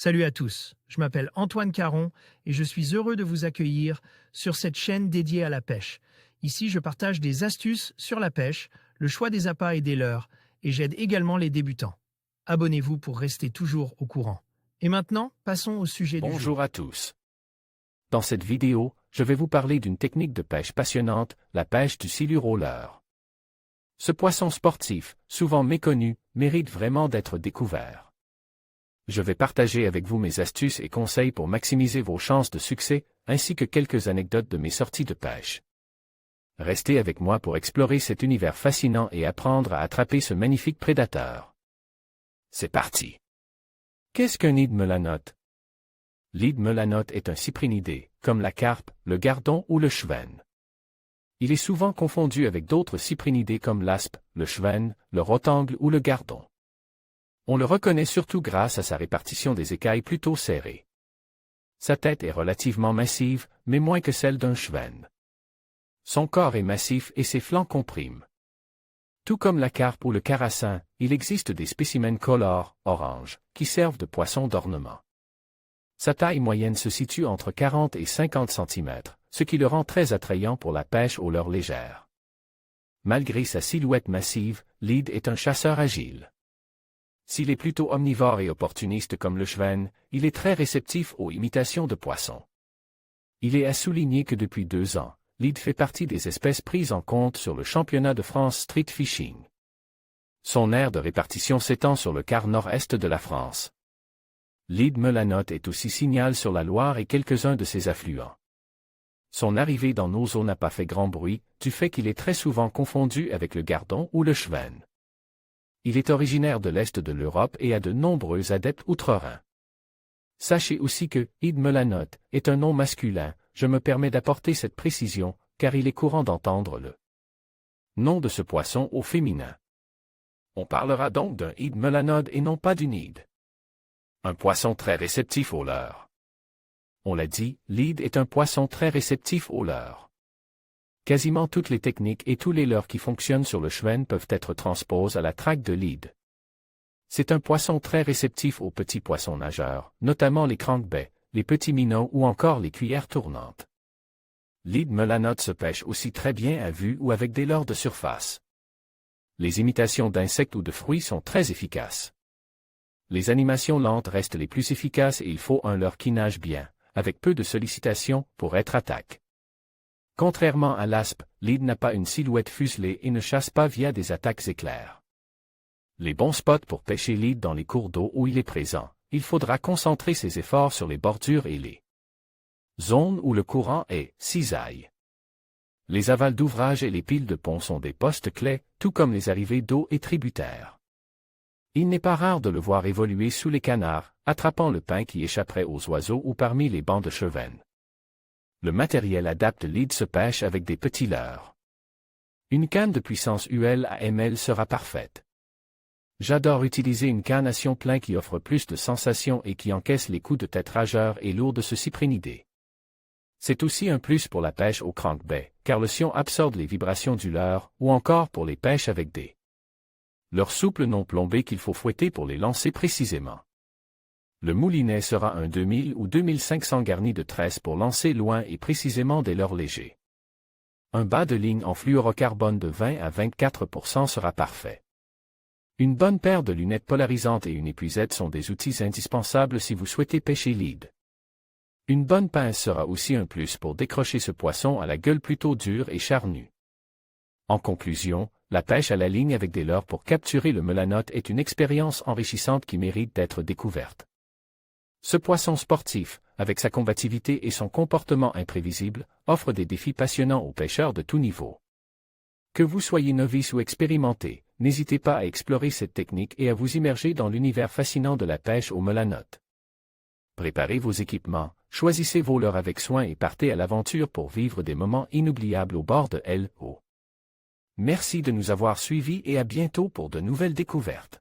Salut à tous, je m'appelle Antoine Caron et je suis heureux de vous accueillir sur cette chaîne dédiée à la pêche. Ici, je partage des astuces sur la pêche, le choix des appâts et des leurres, et j'aide également les débutants. Abonnez-vous pour rester toujours au courant. Et maintenant, passons au sujet du jour. Bonjour à tous. Dans cette vidéo, je vais vous parler d'une technique de pêche passionnante, la pêche du silure au leurre. Ce poisson sportif, souvent méconnu, mérite vraiment d'être découvert. Je vais partager avec vous mes astuces et conseils pour maximiser vos chances de succès, ainsi que quelques anecdotes de mes sorties de pêche. Restez avec moi pour explorer cet univers fascinant et apprendre à attraper ce magnifique prédateur. C'est parti! Qu'est-ce qu'un nid de melanote? L'hide melanote est un cyprinidé, comme la carpe, le gardon ou le chevenne. Il est souvent confondu avec d'autres cyprinidés comme l'aspe, le chevenne, le rotangle ou le gardon. On le reconnaît surtout grâce à sa répartition des écailles plutôt serrées. Sa tête est relativement massive, mais moins que celle d'un chevenne. Son corps est massif et ses flancs compriment. Tout comme la carpe ou le carassin, il existe des spécimens color, orange, qui servent de poissons d'ornement. Sa taille moyenne se situe entre 40 et 50 cm, ce qui le rend très attrayant pour la pêche aux leurres légères. Malgré sa silhouette massive, l'hide est un chasseur agile. S'il est plutôt omnivore et opportuniste comme le chevenne, il est très réceptif aux imitations de poissons. Il est à souligner que depuis 2 ans, l'hide fait partie des espèces prises en compte sur le championnat de France Street Fishing. Son aire de répartition s'étend sur le quart nord-est de la France. L'hide melanote est aussi signal sur la Loire et quelques-uns de ses affluents. Son arrivée dans nos eaux n'a pas fait grand bruit, du fait qu'il est très souvent confondu avec le gardon ou le chevenne. Il est originaire de l'Est de l'Europe et a de nombreux adeptes outre-Rhin. Sachez aussi que hide melanote est un nom masculin, je me permets d'apporter cette précision, car il est courant d'entendre le nom de ce poisson au féminin. On parlera donc d'un hide melanote et non pas d'une hide. Un poisson très réceptif au leurre. On l'a dit, l'hide est un poisson très réceptif au leurre. Quasiment toutes les techniques et tous les leurres qui fonctionnent sur le chevenne peuvent être transposés à la traque de l'hide. C'est un poisson très réceptif aux petits poissons nageurs, notamment les crankbaits, les petits minots ou encore les cuillères tournantes. L'hide melanote se pêche aussi très bien à vue ou avec des leurres de surface. Les imitations d'insectes ou de fruits sont très efficaces. Les animations lentes restent les plus efficaces et il faut un leurre qui nage bien, avec peu de sollicitations, pour être attaque. Contrairement à l'aspe, l'hide n'a pas une silhouette fuselée et ne chasse pas via des attaques éclairs. Les bons spots pour pêcher l'hide dans les cours d'eau où il est présent, il faudra concentrer ses efforts sur les bordures et les zones où le courant est cisaille. Les avals d'ouvrages et les piles de pont sont des postes clés, tout comme les arrivées d'eau et tributaires. Il n'est pas rare de le voir évoluer sous les canards, attrapant le pain qui échapperait aux oiseaux ou parmi les bancs de chevenne. Le matériel adapté l'hide se pêche avec des petits leurres. Une canne de puissance UL à ml sera parfaite. J'adore utiliser une canne à sion plein qui offre plus de sensations et qui encaisse les coups de tête rageurs et lourds de ce cyprinidé. C'est aussi un plus pour la pêche au crankbait, car le sion absorbe les vibrations du leurre, ou encore pour les pêches avec des leurres souples non plombés qu'il faut fouetter pour les lancer précisément. Le moulinet sera un 2000 ou 2500 garni de tresse pour lancer loin et précisément des leurres légers. Un bas de ligne en fluorocarbone de 20 à 24% sera parfait. Une bonne paire de lunettes polarisantes et une épuisette sont des outils indispensables si vous souhaitez pêcher l'hide. Une bonne pince sera aussi un plus pour décrocher ce poisson à la gueule plutôt dure et charnue. En conclusion, la pêche à la ligne avec des leurres pour capturer le melanote est une expérience enrichissante qui mérite d'être découverte. Ce poisson sportif, avec sa combativité et son comportement imprévisible, offre des défis passionnants aux pêcheurs de tout niveau. Que vous soyez novice ou expérimenté, n'hésitez pas à explorer cette technique et à vous immerger dans l'univers fascinant de la pêche au melanote. Préparez vos équipements, choisissez vos leurres avec soin et partez à l'aventure pour vivre des moments inoubliables au bord de l'eau. Merci de nous avoir suivis et à bientôt pour de nouvelles découvertes.